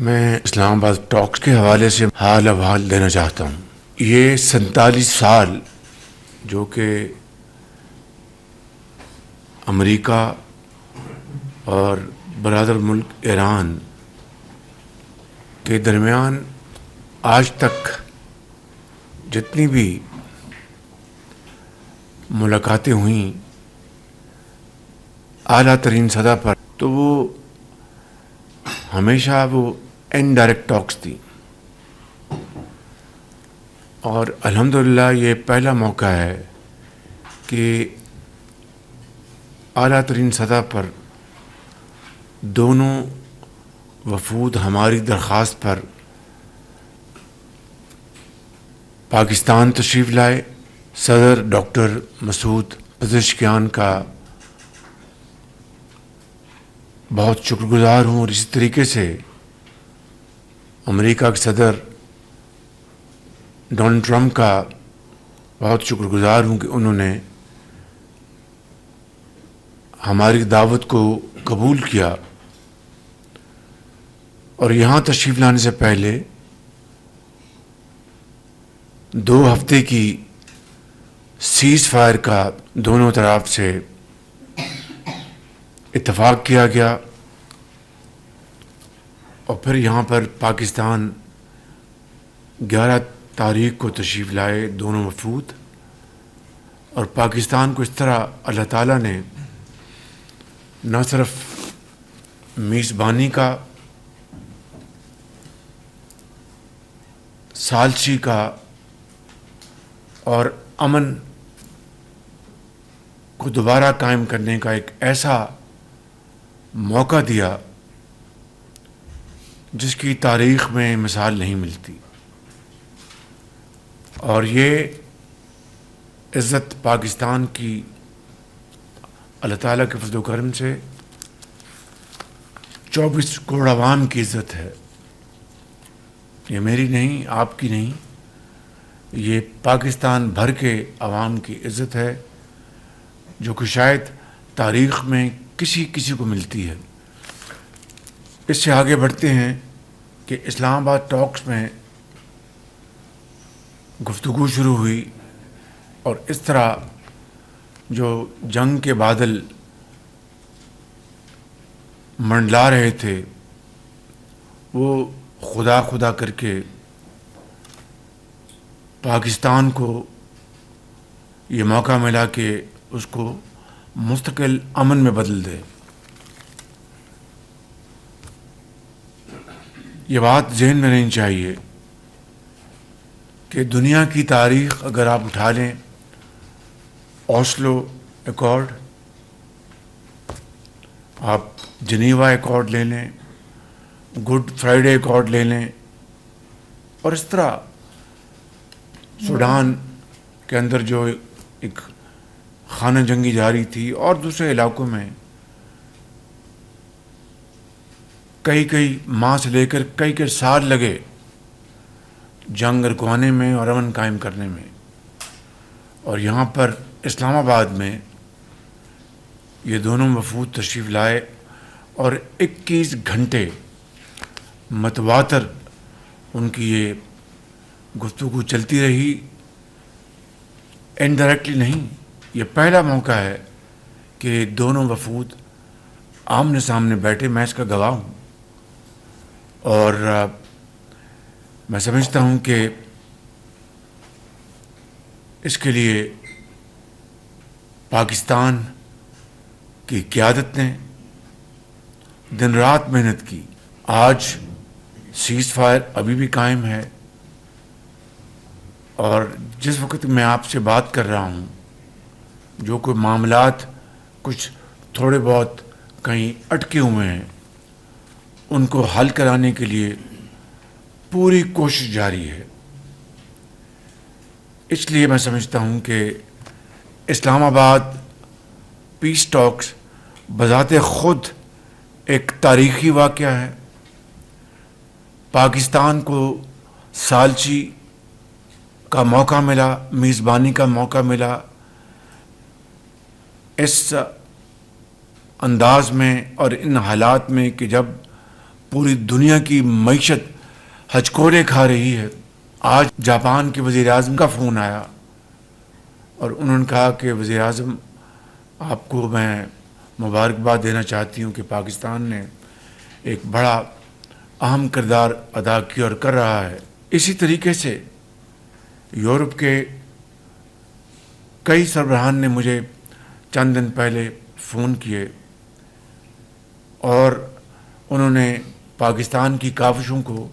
میں اسلام آباد ٹاکس کے حوالے سے حال احوال دینا چاہتا ہوں۔ یہ 47 سال جو کہ امریکہ اور برادر ملک ایران کے درمیان آج تک جتنی بھی ملاقاتیں ہوئیں اعلیٰ ترین سطح پر، تو وہ ہمیشہ وہ انڈائریکٹ ٹاکس تھی، اور الحمدللہ یہ پہلا موقع ہے کہ اعلیٰ ترین سطح پر دونوں وفود ہماری درخواست پر پاکستان تشریف لائے۔ صدر ڈاکٹر مسعود پزشکیان کا بہت شکر گزار ہوں، اور اسی طریقے سے امریکہ کے صدر ڈونلڈ ٹرمپ کا بہت شکر گزار ہوں کہ انہوں نے ہماری دعوت کو قبول کیا، اور یہاں تشریف لانے سے پہلے 2 ہفتے کی سیز فائر کا دونوں طرف سے اتفاق کیا گیا، اور پھر یہاں پر پاکستان 11 تاریخ کو تشریف لائے دونوں وفود، اور پاکستان کو اس طرح اللہ تعالیٰ نے نہ صرف میزبانی کا، ثالثی کا اور امن کو دوبارہ قائم کرنے کا ایک ایسا موقع دیا جس کی تاریخ میں مثال نہیں ملتی، اور یہ عزت پاکستان کی اللہ تعالیٰ کے فضل و کرم سے 24 کروڑ عوام کی عزت ہے۔ یہ میری نہیں، آپ کی نہیں، یہ پاکستان بھر کے عوام کی عزت ہے، جو کہ شاید تاریخ میں کسی کو ملتی ہے۔ اس سے آگے بڑھتے ہیں کہ اسلام آباد ٹاکس میں گفتگو شروع ہوئی، اور اس طرح جو جنگ کے بادل منڈلا رہے تھے وہ خدا خدا کر کے پاکستان کو یہ موقع ملا کہ اس کو مستقل امن میں بدل دے۔ یہ بات ذہن میں رہنی چاہیے کہ دنیا کی تاریخ اگر آپ اٹھا لیں، اوسلو ایکارڈ، آپ جنیوا ایکارڈ لے لیں، گڈ فرائیڈے ایکارڈ لے لیں، اور اس طرح سوڈان کے اندر جو ایک خانہ جنگی جاری تھی، اور دوسرے علاقوں میں کئی ماہ سے لے کر کئی سال لگے جنگ رکوانے میں اور امن قائم کرنے میں، اور یہاں پر اسلام آباد میں یہ دونوں وفود تشریف لائے، اور 21 گھنٹے متواتر ان کی یہ گفتگو چلتی رہی، انڈائریکٹلی نہیں۔ یہ پہلا موقع ہے کہ دونوں وفود آمنے سامنے بیٹھے، میں اس کا گواہ ہوں، اور میں سمجھتا ہوں کہ اس کے لیے پاکستان کی قیادت نے دن رات محنت کی۔ آج سیز فائر ابھی بھی قائم ہے، اور جس وقت میں آپ سے بات کر رہا ہوں جو کوئی معاملات کچھ تھوڑے بہت کہیں اٹکے ہوئے ہیں، ان کو حل کرانے کے لیے پوری کوشش جاری ہے۔ اس لیے میں سمجھتا ہوں کہ اسلام آباد پیس ٹاکس بذات خود ایک تاریخی واقعہ ہے۔ پاکستان کو ثالثی کا موقع ملا، میزبانی کا موقع ملا، اس انداز میں اور ان حالات میں کہ جب پوری دنیا کی معیشت ہچکورے کھا رہی ہے. آج جاپان کے وزیر اعظم کا فون آیا اور انہوں نے کہا کہ وزیر اعظم آپ کو میں مبارکباد دینا چاہتی ہوں کہ پاکستان نے ایک بڑا اہم کردار ادا کیا اور کر رہا ہے. اسی طریقے سے یورپ کے کئی سربراہان نے مجھے چند دن پہلے فون کیے اور انہوں نے پاکستان کی کاوشوں کو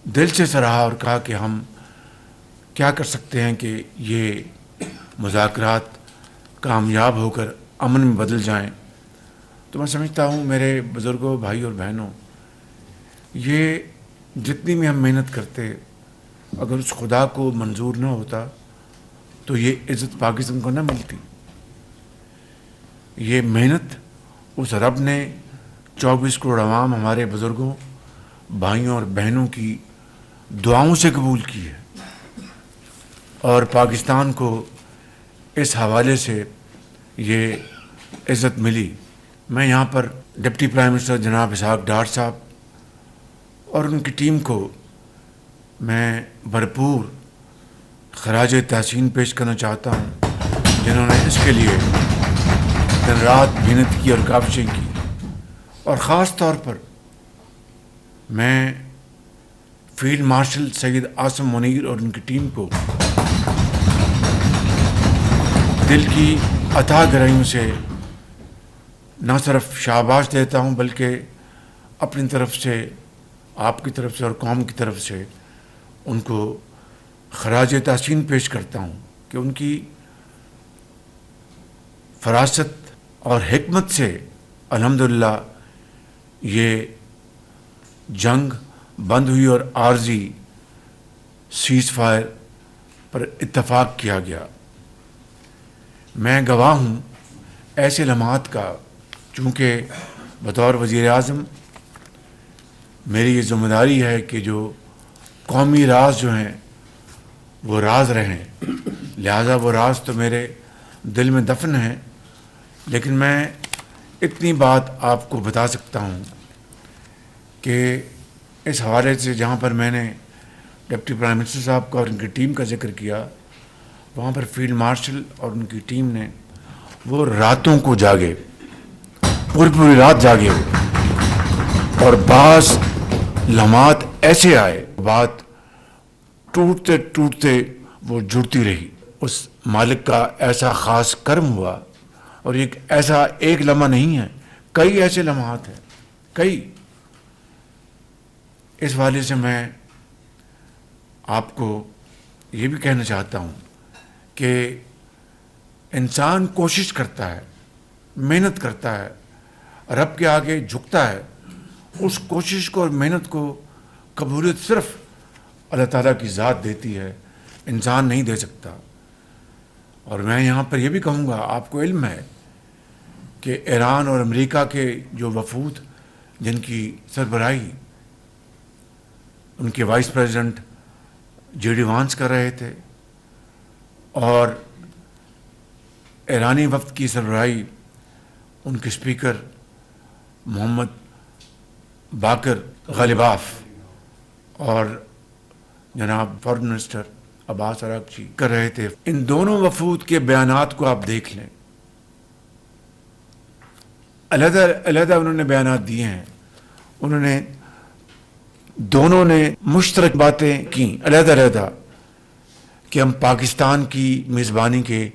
دل سے سراہا اور کہا کہ ہم کیا کر سکتے ہیں کہ یہ مذاکرات کامیاب ہو کر امن میں بدل جائیں. تو میں سمجھتا ہوں میرے بزرگوں، بھائی اور بہنوں، یہ جتنی بھی ہم محنت کرتے اگر اس خدا کو منظور نہ ہوتا تو یہ عزت پاکستان کو نہ ملتی. یہ محنت اس رب نے 24 کروڑ عوام ہمارے بزرگوں، بھائیوں اور بہنوں کی دعاؤں سے قبول کی ہے اور پاکستان کو اس حوالے سے یہ عزت ملی. میں یہاں پر ڈپٹی پرائم منسٹر جناب اسحاق ڈار صاحب اور ان کی ٹیم کو میں بھرپور خراج تحسین پیش کرنا چاہتا ہوں جنہوں نے اس کے لیے دن رات محنت کی اور کاوشیں کی. اور خاص طور پر میں فیلڈ مارشل سید عاصم منیر اور ان کی ٹیم کو دل کی عطا گرہیوں سے نہ صرف شاباش دیتا ہوں بلکہ اپنی طرف سے، آپ کی طرف سے اور قوم کی طرف سے ان کو خراج تحسین پیش کرتا ہوں کہ ان کی فراست اور حکمت سے الحمدللہ یہ جنگ بند ہوئی اور عارضی سیز فائر پر اتفاق کیا گیا. میں گواہ ہوں ایسے لمحات کا، چونکہ بطور وزیر اعظم میری یہ ذمہ داری ہے کہ جو قومی راز جو ہیں وہ راز رہیں، لہذا وہ راز تو میرے دل میں دفن ہیں. لیکن میں اتنی بات آپ کو بتا سکتا ہوں کہ اس حوالے سے جہاں پر میں نے ڈپٹی پرائم منسٹر صاحب کا اور ان کی ٹیم کا ذکر کیا، وہاں پر فیلڈ مارشل اور ان کی ٹیم نے وہ راتوں کو جاگے، پوری رات جاگے ہو اور بعض لمحات ایسے آئے، بات ٹوٹتے ٹوٹتے وہ جڑتی رہی. اس مالک کا ایسا خاص کرم ہوا اور ایک لمحہ نہیں ہے، کئی ایسے لمحات ہیں، کئی. اس حوالے سے میں آپ کو یہ بھی کہنا چاہتا ہوں کہ انسان کوشش کرتا ہے، محنت کرتا ہے، رب کے آگے جھکتا ہے. اس کوشش کو اور محنت کو قبولیت صرف اللہ تعالیٰ کی ذات دیتی ہے، انسان نہیں دے سکتا. اور میں یہاں پر یہ بھی کہوں گا، آپ کو علم ہے کہ ایران اور امریکہ کے جو وفود جن کی سربراہی ان کے vice president J D once کر رہے تھے اور ایرانی وفد کی سربراہی ان کے اسپیکر محمد باقر غالباف اور جناب فارن منسٹر عباس عراقچی کر رہے تھے. ان دونوں وفود کے بیانات کو آپ دیکھ لیں، علیحدہ انہوں نے بیانات دیے ہیں. دونوں نے مشترک باتیں کی علیحدہ کہ ہم پاکستان کی میزبانی کے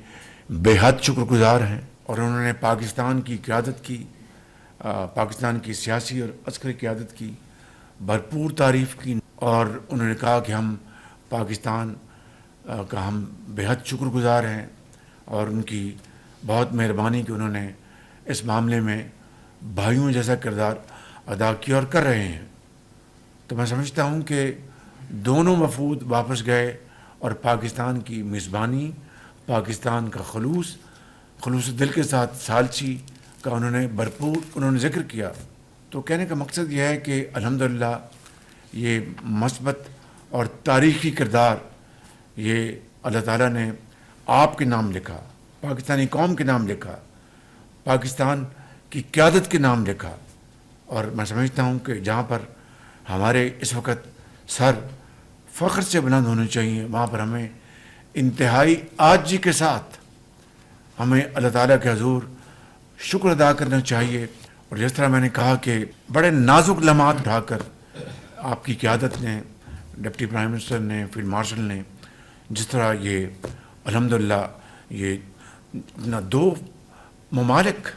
بے حد شکر گزار ہیں اور انہوں نے پاکستان کی قیادت کی، پاکستان کی سیاسی اور عسکری قیادت کی بھرپور تعریف کی اور انہوں نے کہا کہ ہم پاکستان کا ہم بے حد شکر گزار ہیں اور ان کی بہت مہربانی کہ انہوں نے اس معاملے میں بھائیوں جیسا کردار ادا کیا اور کر رہے ہیں. تو میں سمجھتا ہوں کہ دونوں وفود واپس گئے اور پاکستان کی میزبانی، پاکستان کا خلوص دل کے ساتھ ثالثی کا انہوں نے ذکر کیا. تو کہنے کا مقصد یہ ہے کہ الحمدللہ یہ مثبت اور تاریخی کردار یہ اللہ تعالیٰ نے آپ کے نام لکھا، پاکستانی قوم کے نام لکھا، پاکستان کی قیادت کے نام لکھا اور میں سمجھتا ہوں کہ جہاں پر ہمارے اس وقت سر فخر سے بلند ہونے چاہیے، وہاں پر ہمیں انتہائی عاجزی کے ساتھ ہمیں اللہ تعالیٰ کے حضور شکر ادا کرنا چاہیے. اور جس طرح میں نے کہا کہ بڑے نازک لمحات اٹھا کر آپ کی قیادت نے، ڈپٹی پرائم منسٹر نے، فیلڈ مارشل نے جس طرح یہ الحمدللہ یہ اپنا 2 ممالک،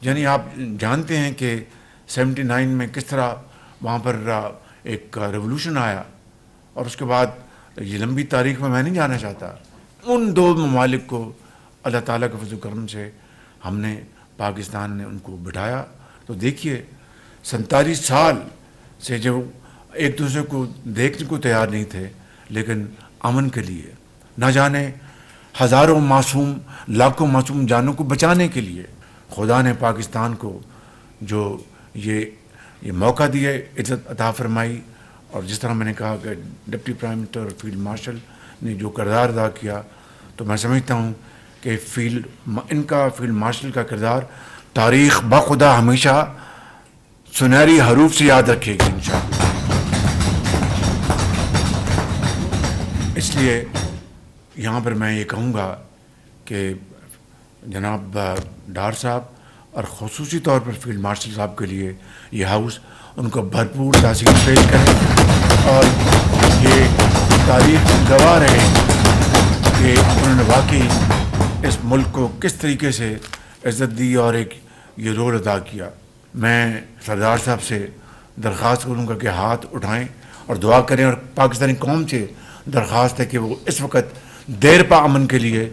یعنی آپ جانتے ہیں کہ 79 میں کس طرح وہاں پر ایک ریولوشن آیا، اور اس کے بعد یہ لمبی تاریخ میں نہیں جانا چاہتا. ان 2 ممالک کو اللہ تعالیٰ کے فضل و کرم سے ہم نے، پاکستان نے ان کو بٹھایا. تو دیکھیے 47 سال سے جو ایک دوسرے کو دیکھنے کو تیار نہیں تھے، لیکن امن کے لیے، نہ جانے ہزاروں معصوم، لاکھوں معصوم جانوں کو بچانے کے لیے خدا نے پاکستان کو جو یہ موقع دیا، عزت عطا فرمائی. اور جس طرح میں نے کہا کہ ڈپٹی پرائم منسٹر اور فیلڈ مارشل نے جو کردار ادا کیا، تو میں سمجھتا ہوں کہ ان کا فیلڈ مارشل کا کردار تاریخ بخدا ہمیشہ سنہری حروف سے یاد رکھے گی انشاءاللہ. اس لیے یہاں پر میں یہ کہوں گا کہ جناب ڈار صاحب اور خصوصی طور پر فیلڈ مارشل صاحب کے لیے یہ ہاؤس ان کو بھرپور تاثیر پیش کرے، اور یہ تاریخ گواہ رہے کہ انہوں نے واقعی اس ملک کو کس طریقے سے عزت دی اور ایک یہ رول ادا کیا. میں سردار صاحب سے درخواست کروں گا کہ ہاتھ اٹھائیں اور دعا کریں، اور پاکستانی قوم سے درخواست ہے کہ وہ اس وقت دیر پا امن کے لیے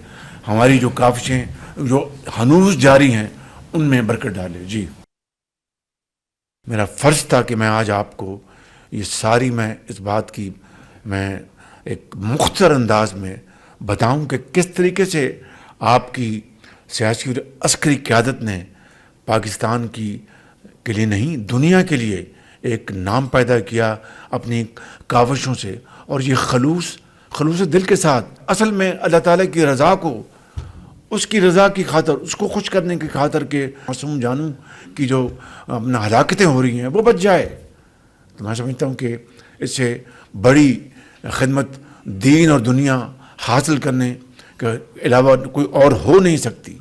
ہماری جو کاوشیں جو ہنوز جاری ہیں ان میں برکت ڈالے. جی، میرا فرض تھا کہ میں آج آپ کو یہ ساری میں اس بات کی میں ایک مختصر انداز میں بتاؤں کہ کس طریقے سے آپ کی سیاسی اور عسکری قیادت نے پاکستان کے لیے نہیں، دنیا کے لیے ایک نام پیدا کیا اپنی کاوشوں سے. اور یہ خلوص دل کے ساتھ، اصل میں اللہ تعالیٰ کی رضا کو، اس کی رضا کی خاطر، اس کو خوش کرنے کی خاطر کہ معصوم جانوں کی جو اپنا ہلاکتیں ہو رہی ہیں وہ بچ جائے. تو میں سمجھتا ہوں کہ اس سے بڑی خدمت دین اور دنیا حاصل کرنے کے علاوہ کوئی اور ہو نہیں سکتی.